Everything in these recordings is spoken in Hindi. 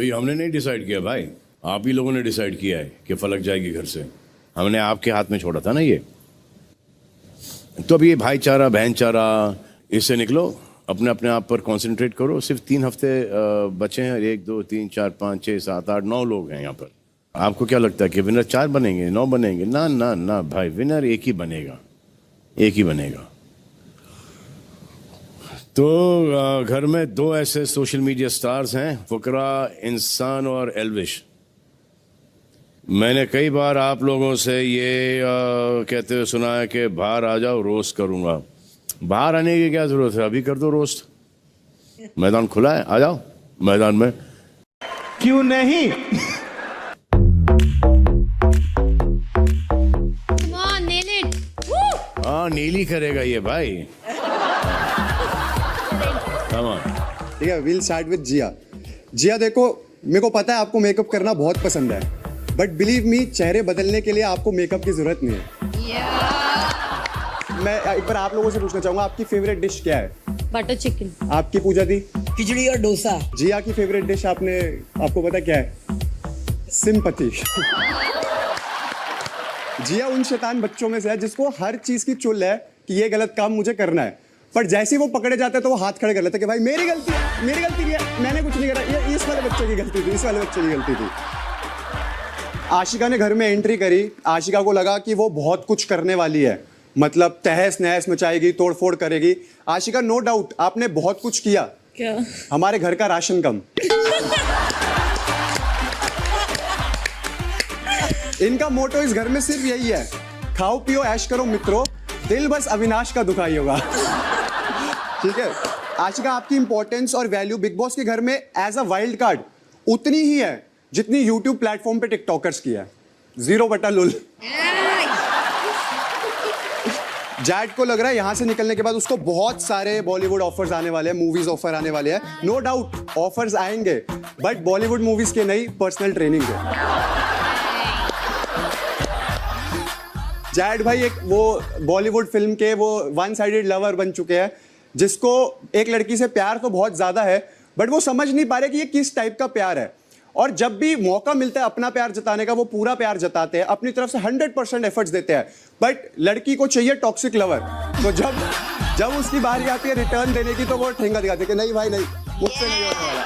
ये हमने नहीं डिसाइड किया भाई, आप ही लोगों ने डिसाइड किया है कि फलक जाएगी घर से। हमने आपके हाथ में छोड़ा था ना ये। तो अब ये भाईचारा बहनचारा, इससे निकलो, अपने अपने आप पर कंसंट्रेट करो। सिर्फ 3 हफ्ते बचे हैं। 1 2 3 4 5 6 7 8 9 लोग हैं यहाँ पर। आपको क्या लगता है कि विनर 4 बनेंगे, 9 बनेंगे? ना ना ना भाई, विनर एक ही बनेगा, एक ही बनेगा। तो घर में 2 ऐसे सोशल मीडिया स्टार्स हैं, फुकरा इंसान और एल्विश। मैंने कई बार आप लोगों से ये कहते हुए सुना है कि बाहर आ जाओ, रोस्ट करूंगा। बाहर आने की क्या जरूरत है, अभी कर दो रोस्ट। मैदान खुला है, आ जाओ मैदान में। क्यों नहीं? हाँ, नीली करेगा ये भाई। ठीक है, विल स्टार्ट विद जिया। जिया देखो, मेरे को पता है आपको मेकअप करना बहुत पसंद है, बट बिलीव मी, चेहरे बदलने के लिए आपको मेकअप की जरूरत नहीं है। मैं एक बार आप लोगों से पूछना चाहूंगा, आपकी फेवरेट डिश क्या है? Butter chicken. आपकी पूजा दी? खिचड़ी और डोसा। जिया की फेवरेट डिश आपको पता क्या है? सिंपैथी। जिया उन शैतान बच्चों में से है जिसको हर चीज की चुल है कि ये गलत काम मुझे करना है, पर जैसे ही वो पकड़े जाते हैं तो वो हाथ खड़े कर लेते हैं कि भाई मेरी गलती है, मेरी गलती नहीं है, मैंने कुछ नहीं करा, ये इस वाले बच्चे की गलती थी, इस वाले बच्चे की गलती थी। आशिका ने घर में एंट्री करी। आशिका को लगा कि वो बहुत कुछ करने वाली है, मतलब तहस नहस मचाएगी, तोड़फोड़ करेगी। आशिका, नो डाउट आपने बहुत कुछ किया। क्या? हमारे घर का राशन कम। इनका मोटो इस घर में सिर्फ यही है, खाओ पियो ऐश करो मित्रों, दिल बस अविनाश का दुखाई होगा। ठीक है आशिका, आपकी इंपॉर्टेंस और वैल्यू बिग बॉस के घर में एज अ वाइल्ड कार्ड उतनी ही है जितनी यूट्यूब प्लेटफॉर्म पे टिकटॉकर्स की है। 0/लुल। जैड को लग रहा है यहाँ से निकलने के बाद उसको बहुत सारे बॉलीवुड ऑफर्स आने वाले हैं, मूवीज ऑफर आने वाले हैं। नो डाउट ऑफर्स आएंगे, बट बॉलीवुड मूवीज के नहीं, पर्सनल ट्रेनिंग के। जैड भाई एक वो बॉलीवुड फिल्म के वो 1 साइडेड लवर बन चुके हैं, जिसको एक लड़की से प्यार तो बहुत ज्यादा है, बट वो समझ नहीं पा रहे कि ये किस टाइप का प्यार है। और जब भी मौका मिलता है अपना प्यार जताने का, वो पूरा प्यार जताते हैं, अपनी तरफ से 100% एफर्ट्स देते हैं, बट लड़की को चाहिए टॉक्सिक लवर। तो जब उसकी बारी आती है रिटर्न देने की, तो वो ठेंगा दिखाते कि नहीं भाई नहीं, मुझसे नहीं होने वाला।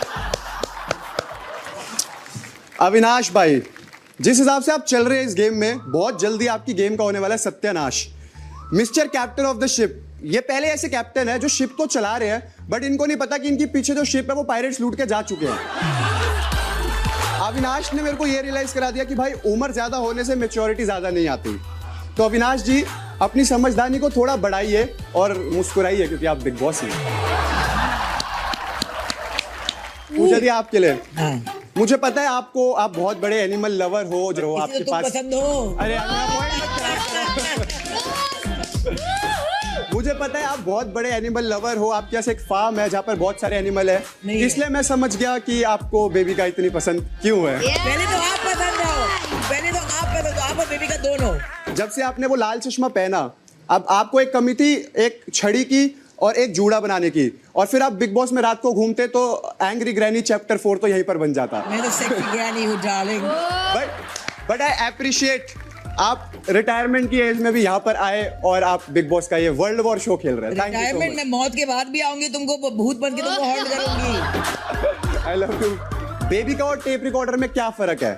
अविनाश भाई, जिस हिसाब से आप चल रहे हैं इस गेम में, बहुत जल्दी आपकी गेम का होने वाला है सत्यानाश। Mister captain of the ship, ये पहले ऐसे कैप्टन है जो शिप तो चला रहे हैं, बट इनको नहीं पता कि इनके पीछे जो शिप है वो पायरेट्स लूट के जा चुके हैं। अविनाश ने मेरे को ये रियलाइज करा दिया कि भाई उम्र ज्यादा होने से मैच्योरिटी ज्यादा नहीं आती। तो अविनाश जी, अपनी समझदारी को थोड़ा बढ़ाइए और मुस्कुराइए, क्योंकि आप बिग बॉस हैं। पूजा दी आपके लिए। मुझे पता है आप बहुत बड़े एनिमल लवर हो, जो आपके पास पसंद हो। अरे मुझे पता है आप बहुत बड़े एनिमल लवर हो, आपके पास एक फार्म है जहाँ पर बहुत सारे एनिमल है, इसलिए मैं समझ गया कि आपको बेबी का इतनी पसंद क्यों है। पहले तो आप पसंद हो, पहले तो आप पसंद हो, आप और बेबी का दोनों। जब से आपने वो लाल चश्मा पहना, अब आपको एक कमी थी एक छड़ी की और एक जूड़ा बनाने की, और फिर आप बिग बॉस में रात को घूमते तो एंग्री ग्रैनी चैप्टर 4 तो यहीं पर बन जाता। मैं तो सेक्सी ग्रैनी हूँ डार्लिंग। बट आई अप्रिशिएट आप रिटायरमेंट की एज में भी यहाँ पर आए और आप बिग बॉस का ये वर्ल्ड वॉर शो खेल रहे हैं। रिटायरमेंट में मौत के बाद भी आऊंगी, तुमको भूत बन के तुमको हॉल्ट करूंगी। I love you. बेबी का और टेप रिकॉर्डर में क्या फर्क है?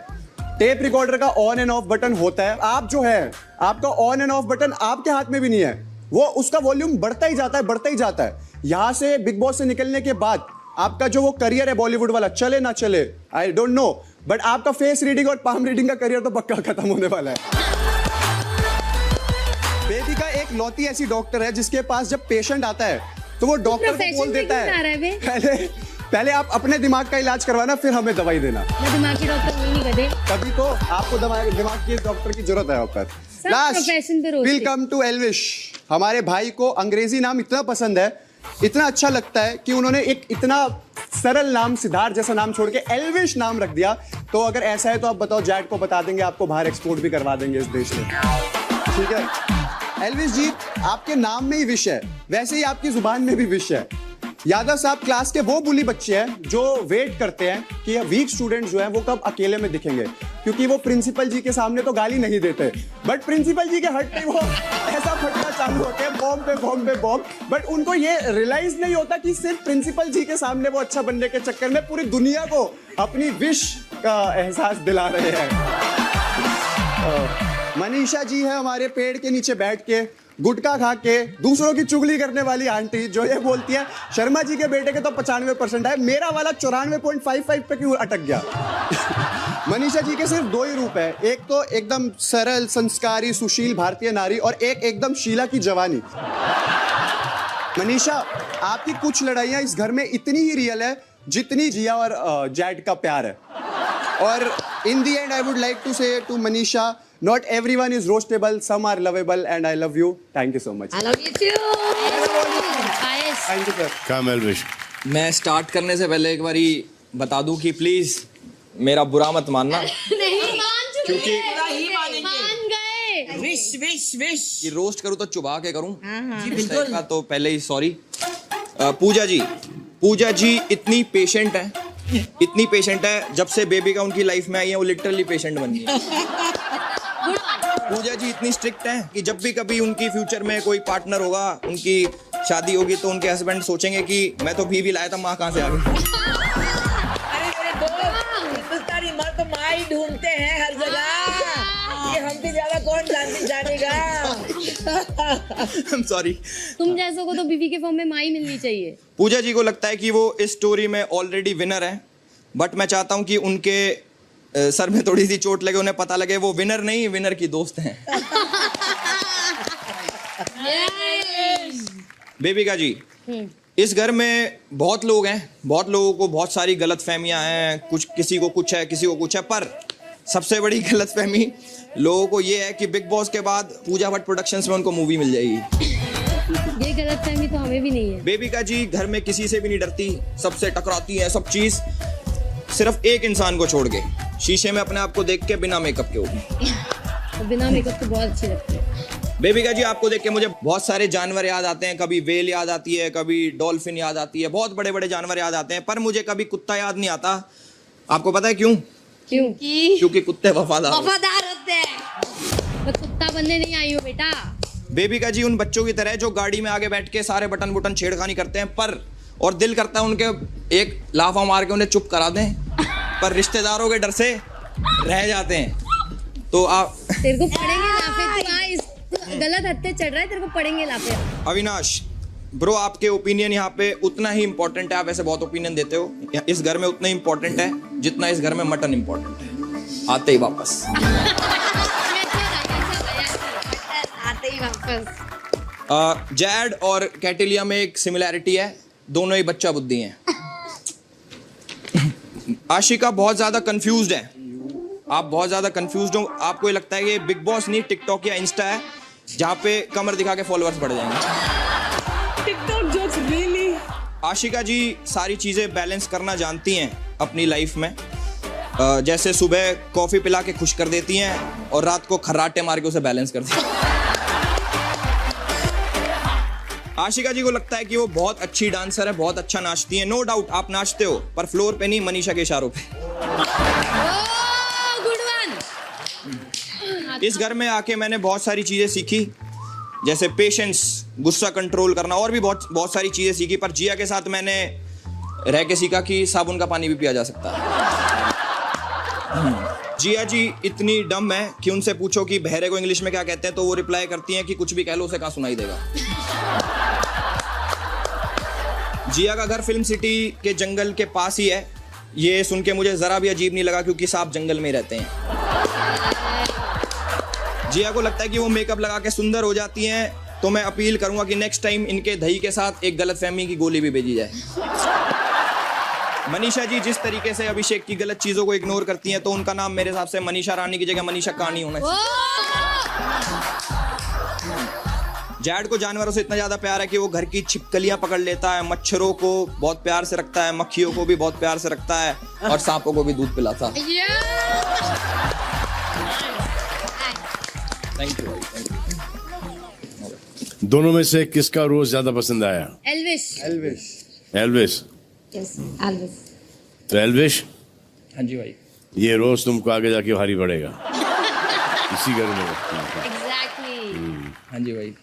टेप रिकॉर्डर का ऑन एंड ऑफ बटन होता है, आप जो है आपका ऑन एंड ऑफ बटन आपके हाथ में भी नहीं है, वो उसका वॉल्यूम बढ़ता ही जाता है, बढ़ता ही जाता है। यहां से बिग बॉस से निकलने के बाद आपका जो वो करियर है बॉलीवुड वाला, चले ना चले आई डोंट नो, बट आपका फेस रीडिंग और पाम रीडिंग का करियर तो पक्का खत्म होने वाला है। बेबी का एक लौती ऐसी डॉक्टर है जिसके पास जब पेशेंट आता है तो वो डॉक्टर को बोल देता है पहले आप अपने दिमाग का इलाज करवाना, फिर हमें दवाई देना। मैं दिमाग की डॉक्टर नहीं करते, तभी तो आपको दिमाग की डॉक्टर की जरूरत है यहाँ पर। Will come to Elvish. हमारे भाई को अंग्रेजी नाम इतना पसंद है, इतना अच्छा लगता है कि उन्होंने एक इतना सरल नाम सिद्धार्थ जैसा नाम छोड़ के एल्विश नाम रख दिया। तो अगर ऐसा है तो आप बताओ, जैड को बता देंगे, आपको बाहर एक्सपोर्ट भी करवा देंगे इस देश में। ठीक है एल्विश जी, आपके नाम में ही विश है, वैसे ही आपकी जुबान में भी विश है। यादव साहब क्लास के वो बुली बच्चे हैं जो वेट करते हैं कि वीक स्टूडेंट जो हैं वो कब अकेले में दिखेंगे, क्योंकि वो प्रिंसिपल जी के सामने तो गाली नहीं देते, बट प्रिंसिपल जी के हट पे वो ऐसा फटना चालू होते हैं, बॉम्ब पे बॉम्ब पे बॉम्ब। बट उनको ये रियलाइज नहीं होता कि सिर्फ प्रिंसिपल जी के सामने वो अच्छा बनने के चक्कर में पूरी दुनिया को अपनी विश का एहसास दिला रहे हैं। मनीषा जी है हमारे पेड़ के नीचे बैठ के गुटखा खा के दूसरों की चुगली करने वाली आंटी, जो ये बोलती है शर्मा जी के बेटे के तो 95% है, मेरा वाला 94.55 पे क्यों अटक गया। मनीषा जी के सिर्फ दो ही रूप है, एक तो एकदम सरल संस्कारी सुशील भारतीय नारी और एक एकदम शीला की जवानी। मनीषा, आपकी कुछ लड़ाइयां इस घर में इतनी ही रियल है जितनी जिया और जैड का प्यार है। और in the end I would like to say to Manisha, not everyone is roastable, some are lovable, and I love you. Thank you so much. I love you too. Ayush. Thank you, sir. काम एल्विश। मैं स्टार्ट करने से पहले एक बारी बता दूं कि प्लीज मेरा बुरा मत मानना नहीं मान चुके क्योंकि- हैं। मान गए। Wish wish wish. कि रोस्ट करूं तो चुबा के करूं। जी इस बिल्कुल। टाइप का तो पहले ही सॉरी। पूजा जी इतनी पेशेंट है, जब से बेबी का उनकी लाइफ में आई है वो लिटरली पेशेंट बन गई है। पूजा जी इतनी स्ट्रिक्ट हैं कि जब भी कभी उनकी फ्यूचर में कोई पार्टनर होगा, उनकी शादी होगी, तो उनके हस्बैंड सोचेंगे कि मैं तो बीवी लाया था, माँ कहाँ से आ गई। अरे मेरे दोस्त, हिंदुस्तानी मर्द तो माँ ही ढूंढते हैं हर जगह, ये हमसे ज्यादा कौन जानेगा। सॉरी। तुम जैसों को तो बीवी के फॉर्म में माँ ही मिलनी चाहिए। पूजा जी को लगता है कि वो इस स्टोरी में ऑलरेडी विनर है, बट मैं चाहता हूँ कि उनके सर में थोड़ी सी चोट लगे, उन्हें पता लगे वो विनर नहीं विनर की दोस्त हैं। बेबिका जी, इस घर में बहुत लोग हैं, बहुत लोगों को बहुत सारी गलत फहमियां हैं, कुछ किसी को कुछ है, किसी को कुछ है, पर सबसे बड़ी गलत फहमी लोगों को ये है कि बिग बॉस के बाद पूजा भट्ट प्रोडक्शंस में उनको मूवी मिल जाएगी। ये गलत फहमी तो हमें भी नहीं है। बेबिका जी घर में किसी से भी नहीं डरती, सबसे टकराती है, सब चीज सिर्फ एक इंसान को छोड़ के, शीशे में अपने आप को देख के बिना मेकअप के होगी। और बिना मेकअप तो बहुत अच्छी लगती है। बेबिका जी आपको देख के मुझे बहुत सारे जानवर याद आते हैं, कभी वेल याद आती है, कभी डॉल्फिन याद आती है, बहुत बड़े बड़े जानवर याद आते हैं, पर मुझे कभी कुत्ता याद नहीं आता। आपको पता है क्यों? क्योंकि कुत्ते वफादार होते हैं। मैं कुत्ता बनने नहीं आई हूँ बेटा। बेबिका जी उन बच्चों की तरह जो गाड़ी में आगे बैठ के सारे बटन बुटन छेड़खानी करते हैं, पर और दिल करता है उनके एक लाफा मार के उन्हें चुप करा दें, पर रिश्तेदारों के डर से रह जाते हैं। तो आप तेरे को पड़ेंगे लाफे, तू इस गलत हत्ते चढ़ रहा है, तेरे को पड़ेंगे लाफे। अविनाश ब्रो, आपके ओपिनियन यहाँ पे उतना ही इम्पोर्टेंट है, आप ऐसे बहुत ओपिनियन देते हो, इस घर में उतना ही इम्पोर्टेंट है जितना इस घर में मटन इम्पोर्टेंट है। आते ही वापस। आते ही वापस। जैड और कैटिलिया में एक सिमिलैरिटी है, दोनों ही बच्चा बुद्धि हैं। आशिका बहुत ज्यादा कंफ्यूज्ड है, आप बहुत ज्यादा कंफ्यूज्ड हो, आपको ये लगता है कि बिग बॉस नहीं टिकटॉक या इंस्टा है जहाँ पे कमर दिखा के फॉलोअर्स बढ़ जाएंगे। TikTok jokes really. Ashika ji सारी चीजें बैलेंस करना जानती हैं अपनी लाइफ में, जैसे सुबह कॉफी पिला के खुश कर देती हैं और रात को खर्राटे मार के उसे बैलेंस करती हैं। आशिका जी को लगता है कि वो बहुत अच्छी डांसर है, बहुत अच्छा नाचती है। नो डाउट आप नाचते हो, पर फ्लोर पे नहीं, मनीषा के इशारों पे। Good one. इस घर में आके मैंने बहुत सारी चीजें सीखी, जैसे पेशेंस, गुस्सा कंट्रोल करना, और भी बहुत सारी चीजें सीखी, पर जिया के साथ मैंने रह के सीखा कि साबुन का पानी भी पिया जा सकता है। जिया जी इतनी डम है कि उनसे पूछो कि बहरे को इंग्लिश में क्या कहते हैं, तो वो रिप्लाई करती हैं कि कुछ भी कह लो, उसे कहाँ सुनाई देगा। जिया का घर फिल्म सिटी के जंगल के पास ही है, ये सुन के मुझे जरा भी अजीब नहीं लगा क्योंकि सांप जंगल में रहते हैं। जिया को लगता है कि वो मेकअप लगा के सुंदर हो जाती हैं, तो मैं अपील करूंगा कि नेक्स्ट टाइम इनके दही के साथ एक गलतफहमी की गोली भी भेजी जाए। मनीषा जी जिस तरीके से अभिषेक की गलत चीजों को इग्नोर करती हैं, तो उनका नाम मेरे हिसाब से मनीषा रानी की जगह मनीषा कानी होना चाहिए। जैड को जानवरों से इतना ज्यादा प्यार है कि वो घर की छिपकलियां पकड़ लेता है, मच्छरों को बहुत प्यार से रखता है, मक्खियों को भी बहुत प्यार से रखता है, और सांपों को भी दूध पिलाता है। Thank you. दोनों में से किसका रोज ज्यादा पसंद आया? Elvish. Elvish. Elvis. Yes Elvis. तो एल्विश, हाँ जी भाई। ये रोज तुमको आगे जाके भारी पड़ेगा इसी घर में। एग्जैक्टली। हाँ जी भाई।